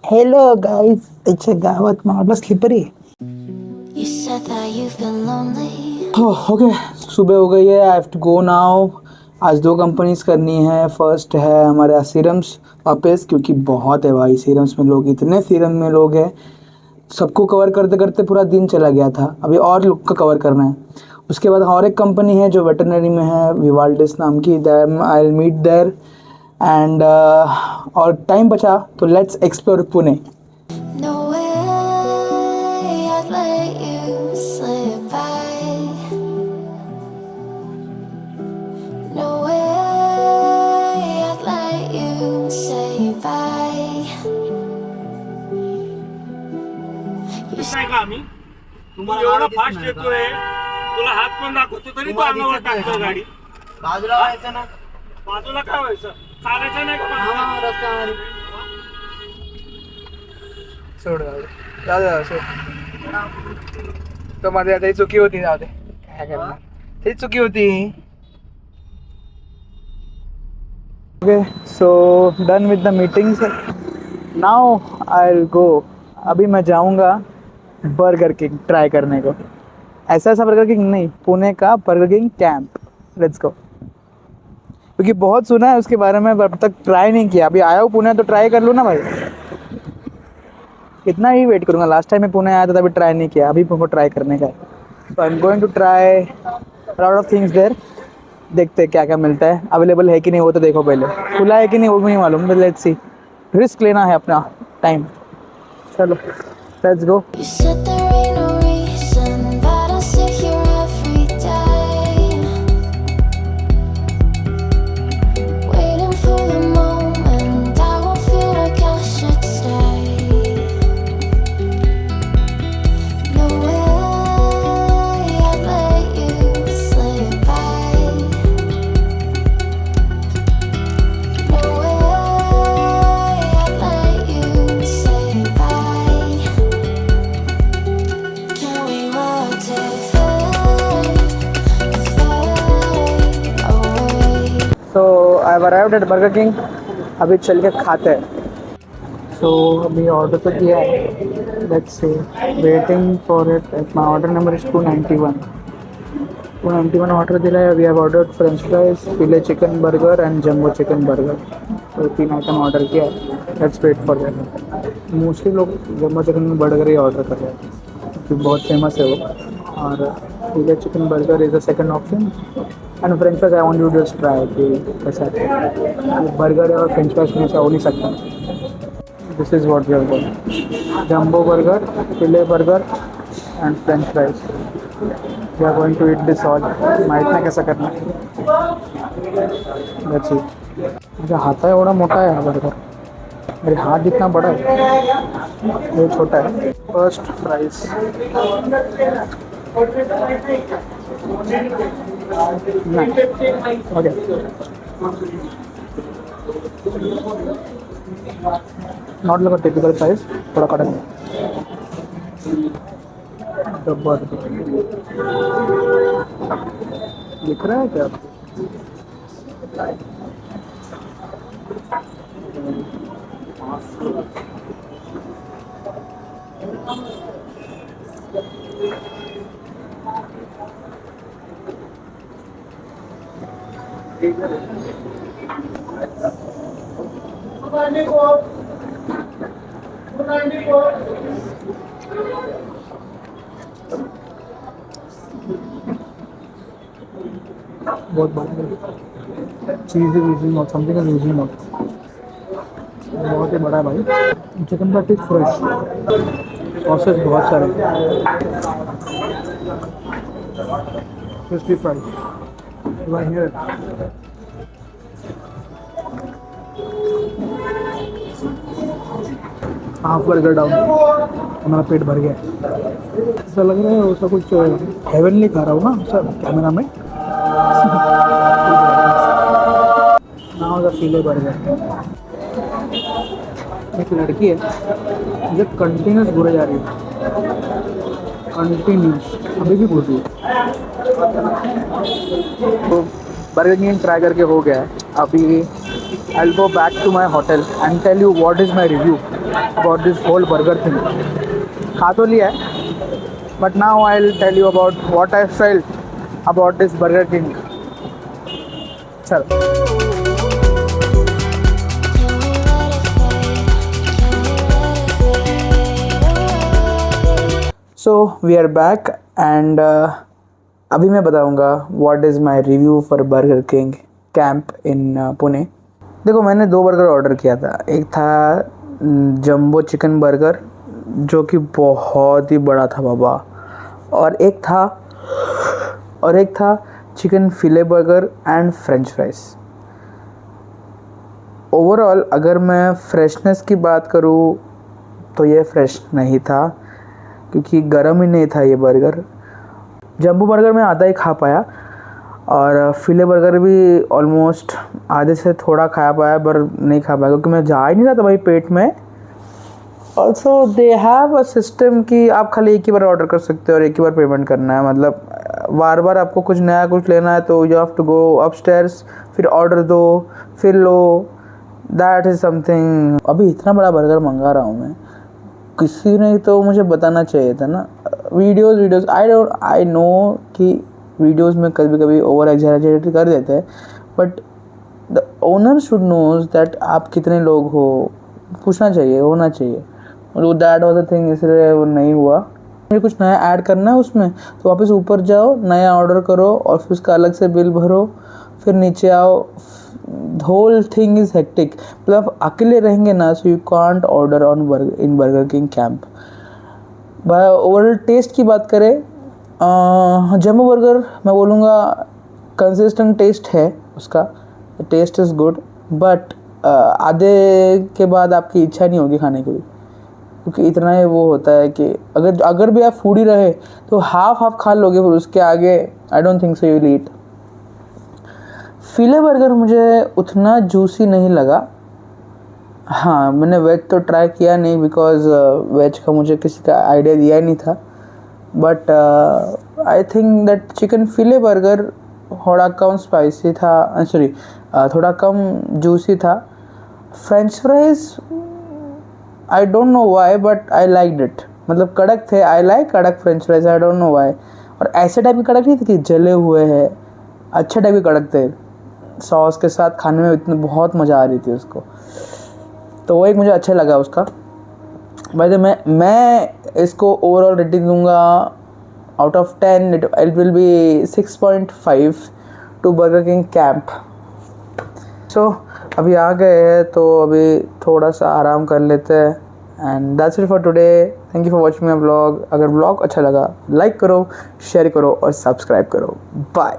Hello guys, इच्छे गावात मारला slippery. You said that you've been lonely. Okay, सुबह हो गई है. I have to go now. आज दो कंपनीज करनी है. फर्स्ट है हमारे यहाँ सीरम्स वापस, क्योंकि बहुत है भाई सीरम्स में लोग, इतने सीरम में लोग हैं. सबको कवर करते करते पूरा दिन चला गया था. अभी और लोग का कवर करना है. उसके बाद और एक कंपनी है जो वेटरनरी में है, विवाल्डिस नाम की. Them I will meet there. And और टाइम बचा तो let's explore Pune. No way I'd let you slip by. No way I'd let you say bye. You नाही का आम्ही तुम्हाला एवढा फास्ट येतोय, तुला हात पण दाखवतो तरी तू अंगावर टाकतो गाडी. बाजूला व्हायचं ना. बाजूला काय व्हायचं, चालायचं नाही का हा माणसाने? रस्त्यावर सोड जाऊ दे सोड. तो माझी आता ही चुकी होती. जाऊ दे, काय करणार, ही चुकी होती. Okay, so done with the meetings. Now I will go. अभी मैं जाऊंगा बर्गर किंग ट्राई करने को. ऐसा ऐसा बर्गर किंग नहीं, पुणे का burger King camp. Let's go. क्योंकि बहुत सुना है उसके बारे में, अब तक ट्राई नहीं किया. अभी आया हूँ पुणे तो ट्राई कर लूँ ना भाई. कितना ही वेट करूँगा. लास्ट टाइम मैं पुणे आया था तभी ट्राई नहीं किया. अभी मुझको ट्राई करने का है. So I am going to try lot of things there. देखते हैं क्या क्या मिलता है. अवेलेबल है कि नहीं वो तो देखो पहले. खुला है कि नहीं वो भी नहीं मालूम. Let's see. रिस्क लेना है अपना टाइम. चलो let's go. You said there ain't no reason, but I'll sit here every day, waiting for the moment I won't feel like I should stay. No way I'd let you slip by. No way I'd let you say bye. Can we watch it fade away? So I have arrived at burger king. अभी चल के खाते हैं. सो अभी order तो किया है. Let's see. Waiting for it. My order number is 291. 291 order दिला है. We have ordered French fries, fillet chicken burger and jumbo chicken burger. तो 3 आइटम ऑर्डर किया है. Let's wait for that. Mostly लोग जम्बो चिकन बर्गर ही order कर रहे हैं क्योंकि बहुत फेमस है वो. और fillet chicken burger is the second option. And French fries I want you just try कि कैसा है. बर्गर और फ्रेंच फ्राइज में ऐसा हो नहीं सकता. This is what we are going. Jumbo burger, fillet burger and French fries. We are going to eat this all. माहित नहीं कैसा करना. Let's see. मुझे हाथ है एवढा मोठा है हा बर्गर. मेरे हाथ जितना बड़ा है, ये छोटा है. First fries. Okay. Not like a typical fries, थोड़ा कड़क है. दिख रहा है क्या आपको? बहुत बड़ा चीज़ using not something is using not. बहुत ही बड़ा है भाई. Chicken but is fresh. Sauces बहुत सारे. Crispy fries right here. Half burger down. हमारा पेट भर गया. ऐसा लग रहा है उसका कुछ हेवनली खा रहा हूँ ना सर कैमरा में. Now the field burger. एक लड़की है मुझे कंटिन्यूस बुरे जा रही है. कंटिन्यूस अभी भी बोल रही है. तो बर्गर किंग ट्राई करके हो गया है. अभी I'll go back to my hotel and tell you what is my review about this whole burger thing. खा तो लिया है, but now I'll tell you about what I felt about this Burger King. चलो. So we are back and अभी मैं बताऊंगा what is my review for Burger King camp in Pune. देखो मैंने 2 बर्गर ऑर्डर किया था. एक था जंबो चिकन बर्गर जो कि बहुत ही बड़ा था बाबा, और एक था chicken field burger and French fries. Overall अगर मैं फ्रेशनेस की बात करूँ तो ये फ्रेश नहीं था क्योंकि गर्म ही नहीं था ये बर्गर. जंबो बर्गर में आधा ही खा पाया और फिले बर्गर भी ऑलमोस्ट आधे से थोड़ा खा पाया पर नहीं खा पाया क्योंकि मैं जा ही नहीं रहा था भाई पेट में. Also they have a system कि आप खाली एक ही बार ऑर्डर कर सकते हो और एक ही बार पेमेंट करना है. मतलब बार बार आपको कुछ नया कुछ लेना है तो you have to go upstairs, फिर ऑर्डर दो, फिर लो. That is something. अभी इतना बड़ा बर्गर मंगा रहा हूँ मैं, किसी ने तो मुझे बताना चाहिए था ना. वीडियोस आई नो कि वीडियोस में कभी कभी ओवर एग्जैजरेट कर देते हैं, but the owner should knows that आप कितने लोग हो, पूछना चाहिए, होना चाहिए. वो दैट वाज द थिंग, इसलिए वो नहीं हुआ. मुझे कुछ नया ऐड करना है उसमें तो वापस ऊपर जाओ, नया ऑर्डर करो और फिर उसका अलग से बिल भरो, फिर नीचे आओ. Whole thing is hectic. मतलब आप अकेले रहेंगे ना, so you can't order in Burger King camp. Overall taste की बात करें, जम्बो बर्गर मैं बोलूँगा कंसिस्टेंट टेस्ट है उसका. टेस्ट इज़ गुड, बट आधे के बाद आपकी इच्छा नहीं होगी खाने की, क्योंकि इतना ही वो होता है कि अगर भी आप फूडी रहे तो हाफ खा लोगे, फिर उसके आगे I don't think so you will eat. Field burger मुझे उतना जूसी नहीं लगा. हाँ, मैंने वेज तो ट्राई किया नहीं बिकॉज वेज का मुझे किसी का आइडिया दिया ही नहीं था. But I think that chicken field burger थोड़ा कम स्पाइसी था, सॉरी थोड़ा कम जूसी था. French fries I don't know why but I liked it. मतलब कड़क थे. आई लाइक कड़क French fries, I don't know why. और ऐसे टाइप के कड़क नहीं थे कि जले हुए हैं, अच्छे टाइप के कड़क थे. सॉस के साथ खाने में इतनी बहुत मज़ा आ रही थी उसको, तो वो एक मुझे अच्छा लगा उसका. भाई तो मैं इसको ओवरऑल रेटिंग दूंगा out of 10. It will be 6.5 to Burger King camp. So अभी आ गए हैं तो अभी थोड़ा सा आराम कर लेते हैं. And that's it for today. Thank you for watching my blog. अगर ब्लॉग अच्छा लगा लाइक करो, शेयर करो और सब्सक्राइब करो. बाय.